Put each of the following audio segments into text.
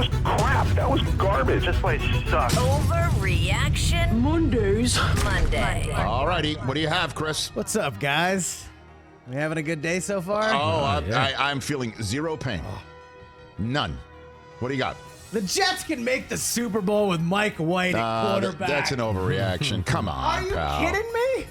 was crap. That was garbage. This place sucks. Overreaction Monday. All righty. What do you have, Chris? What's up, guys? We having a good day so far? I'm feeling zero pain. None. What do you got? The Jets can make the Super Bowl with Mike White at quarterback. That's an overreaction. Come on, Are you pal. kidding me?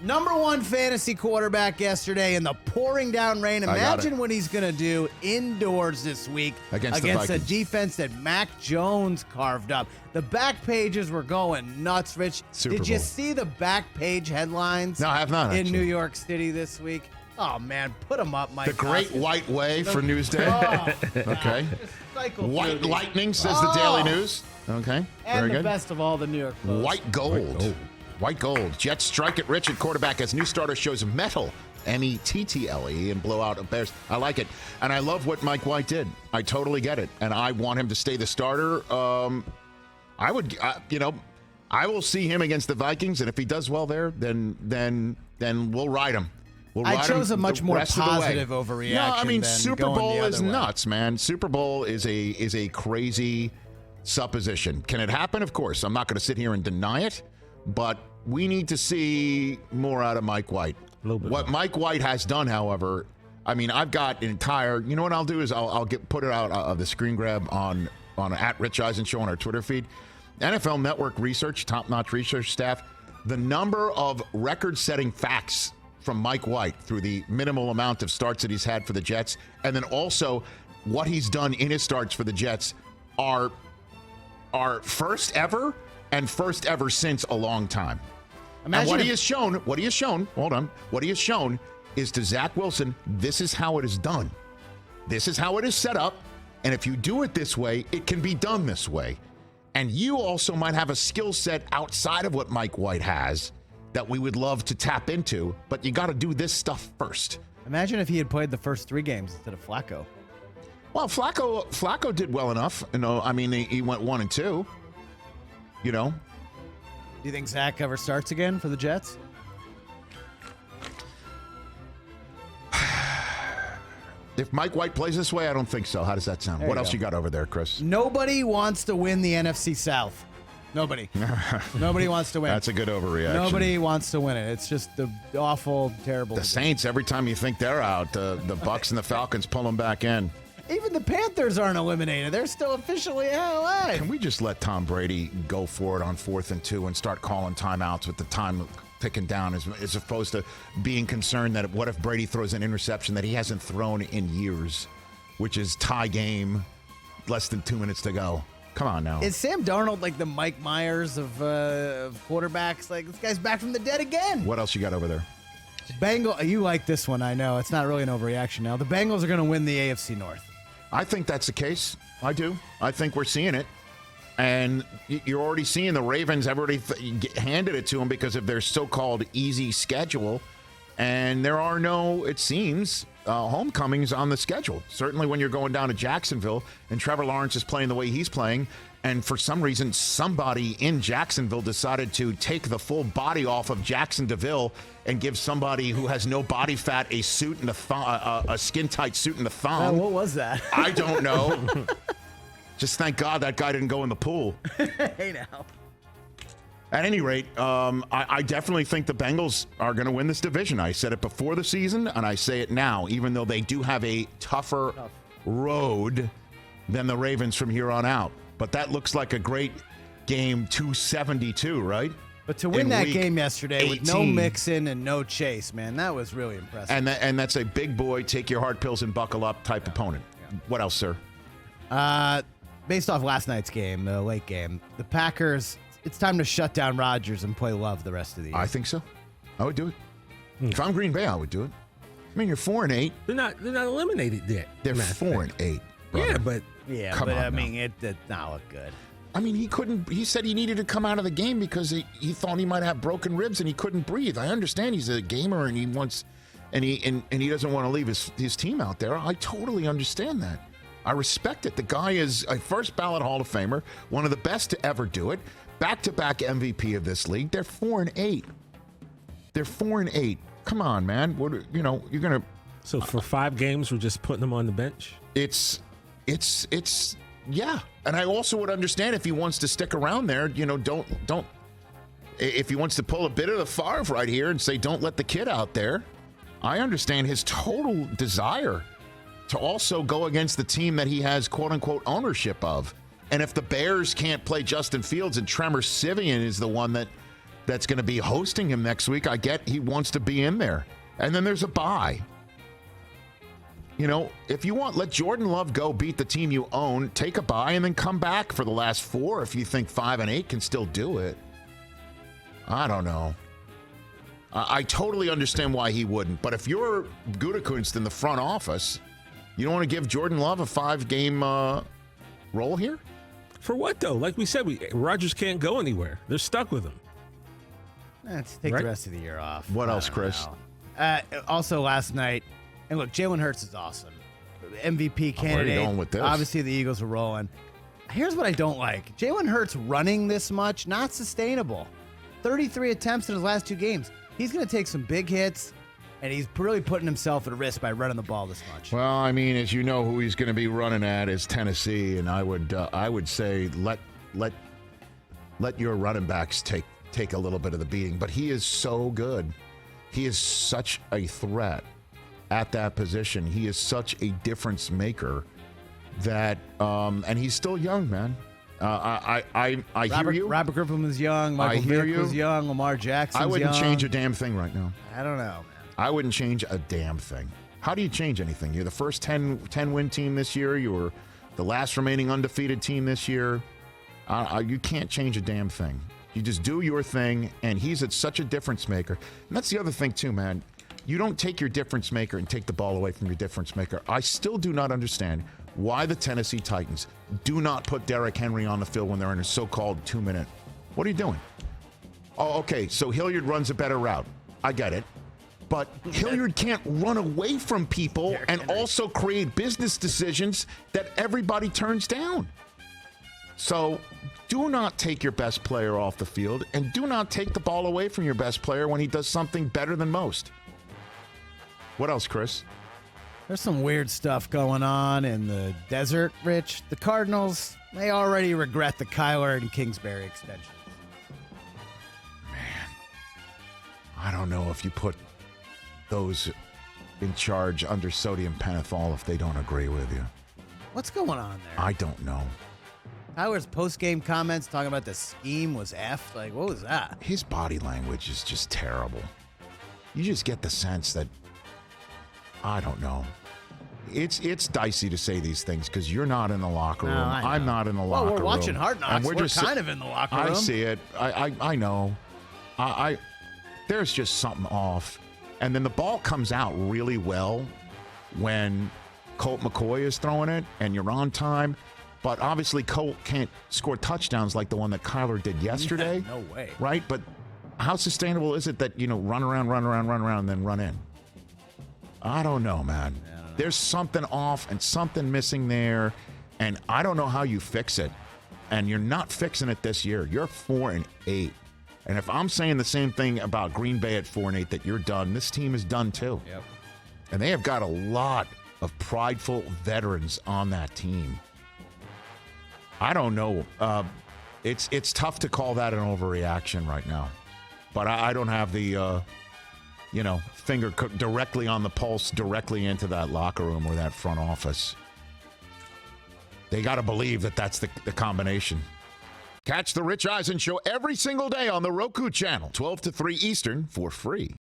Number one fantasy quarterback yesterday in the pouring down rain. Imagine what he's going to do indoors this week Against the a Vikings. defense that Mac Jones carved up. The back pages were going nuts, Rich. Super Did you Bowl. see the back page headlines No, I have not, in actually. New York City this week? Oh, man, put them up, Mike. The Great Hoskins. White Way for Newsday. Oh, Okay. just cycle White through Lightning, says Oh. the Daily News. Okay. And Very the good. best of all, the New York Post. White gold. White gold. Jets strike it rich at quarterback as new starter shows mettle, M-E-T-T-L-E, and blow out of Bears. I like it. And I love what Mike White did. I totally get it. And I want him to stay the starter. I will see him against the Vikings, and if he does well there, then we'll ride him. We'll I ride chose him a much the more rest of the way. positive overreaction. No, I mean than Super going the Bowl is other way. nuts, man. Super Bowl is a crazy supposition. Can it happen? Of course. I'm not going to sit here and deny it, but we need to see more out of Mike White. What Mike White has done, however, I mean, I've got an entire. You know what I'll do is I'll put it out of the screen grab on at Rich Eisen Show on our Twitter feed. NFL Network research, top-notch research staff, the number of record-setting facts from Mike White through the minimal amount of starts that he's had for the Jets, and then also what he's done in his starts for the Jets are first ever and first ever since a long time. And what he has shown is to Zach Wilson, this is how it is done. This is how it is set up. And if you do it this way, it can be done this way. And you also might have a skill set outside of what Mike White has that we would love to tap into, but you got to do this stuff first. Imagine if he had played the first 3 games instead of Flacco. Well, Flacco did well enough. You know, I mean, he went 1 and 2. You know, Do you think Zach ever starts again for the Jets? if Mike White plays this way, I don't think so. How does that sound? There What you else go. you got over there, Chris? Nobody wants to win the NFC South. Nobody. Nobody wants to win. That's a good overreaction. Nobody wants to win it. It's just the awful, terrible. The Saints, every time you think they're out, the Bucks and the Falcons pull them back in. Even the Panthers aren't eliminated. They're still officially alive. Can we just let Tom Brady go for it on 4th and 2 and start calling timeouts with the time ticking down as opposed to being concerned that what if Brady throws an interception that he hasn't thrown in years, which is tie game, less than 2 minutes to go. Come on now. Is Sam Darnold like the Mike Myers of quarterbacks? Like, this guy's back from the dead again. What else you got over there? You like this one, I know. It's not really an overreaction now. The Bengals are going to win the AFC North. I think that's the case. I do. I think we're seeing it. And you're already seeing the Ravens, everybody handed it to them because of their so-called easy schedule. And there are no, it seems, homecomings on the schedule. Certainly when you're going down to Jacksonville and Trevor Lawrence is playing the way he's playing. And for some reason, somebody in Jacksonville decided to take the full body off of Jackson DeVille and give somebody who has no body fat a suit and a skin-tight suit and a thong. What was that? I don't know. Just thank God that guy didn't go in the pool. Hey, now. At any rate, I definitely think the Bengals are going to win this division. I said it before the season, and I say it now, even though they do have a tougher road than the Ravens from here on out. But that looks like a great game 272, right? But to win In that week game yesterday with no 18. Mixon and no Chase, man, that was really impressive. And that's a big boy, take your hard pills and buckle up type opponent. What else, sir? Based off last night's game, the late game, the Packers, it's time to shut down Rodgers and play Love the rest of the year. I think so. I would do it. If I'm Green Bay, I would do it. I mean, you're 4-8. They're not eliminated yet. They're Matter of fact. 4-8. Yeah, but Yeah, Come but on I now. mean, it did not look good. I mean, he said he needed to come out of the game because he thought he might have broken ribs and he couldn't breathe. I understand he's a gamer and he wants, and he doesn't want to leave his team out there. I totally understand that. I respect it. The guy is a first ballot Hall of Famer, one of the best to ever do it, back-to-back MVP of this league. They're 4-8. They're 4-8. Come on, man. You're gonna. so for 5 games, we're just putting them on the bench. It's Yeah, and I also would understand if he wants to stick around there. Don't. If he wants to pull a bit of the Favre right here and say, don't let the kid out there. I understand his total desire to also go against the team that he has quote-unquote ownership of. And if the Bears can't play Justin Fields and Tremor Sivian is the one that's going to be hosting him next week, I get he wants to be in there. And then there's a bye. If you want, let Jordan Love go beat the team you own, take a bye, and then come back for the last 4 if you think 5 and 8 can still do it. I don't know. I totally understand why he wouldn't. But if you're Gutekunst in the front office, you don't want to give Jordan Love a 5-game role here? For what, though? Like we said, Rodgers can't go anywhere. They're stuck with him. Let's take the rest of the year off. What else, Chris? Also last night, and look, Jalen Hurts is awesome. MVP candidate. Where are you going with this? Obviously, the Eagles are rolling. Here's what I don't like. Jalen Hurts running this much, not sustainable. 33 attempts in his last 2 games. He's going to take some big hits, and he's really putting himself at risk by running the ball this much. Well, I mean, as you know, who he's going to be running at is Tennessee, and I would say let your running backs take a little bit of the beating. But he is so good. He is such a threat at that position. He is such a difference maker that, and he's still young, man. I hear you. Robert Griffin was young. Michael Vick was young. Lamar Jackson's young. I wouldn't change a damn thing right now. I don't know, man. I wouldn't change a damn thing. How do you change anything? You're the first 10-win team this year. You're the last remaining undefeated team this year. You can't change a damn thing. You just do your thing, and he's such a difference maker. And that's the other thing, too, man. You don't take your difference maker and take the ball away from your difference maker. I still do not understand why the Tennessee Titans do not put Derrick Henry on the field when they're in a so-called 2-minute. What are you doing? Oh, okay, so Hilliard runs a better route. I get it. But Hilliard can't run away from people and also create business decisions that everybody turns down. So do not take your best player off the field, and do not take the ball away from your best player when he does something better than most. What else, Chris? There's some weird stuff going on in the desert, Rich. The Cardinals, they already regret the Kyler and Kingsbury extensions. Man, I don't know if you put those in charge under sodium pentothal if they don't agree with you. What's going on there? I don't know. Kyler's post-game comments talking about the scheme was effed. Like, what was that? His body language is just terrible. You just get the sense that, I don't know. It's dicey to say these things because you're not in the locker room. I'm not in the locker room. Well, we're watching Hard Knocks. We're kind of in the locker room. I see it. I know. There's just something off. And then the ball comes out really well when Colt McCoy is throwing it and you're on time. But obviously Colt can't score touchdowns like the one that Kyler did yesterday. No way. Right? But how sustainable is it that, run around, and then run in? I don't know, man. There's something off and something missing there, and I don't know how you fix it. And you're not fixing it this year. You're 4-8. And if I'm saying the same thing about Green Bay at 4-8, that you're done, this team is done too. Yep. And they have got a lot of prideful veterans on that team. I don't know. It's tough to call that an overreaction right now. But I don't have the finger directly on the pulse, directly into that locker room or that front office. They got to believe that that's the combination. Catch the Rich Eisen Show every single day on the Roku channel, 12 to 3 Eastern, for free.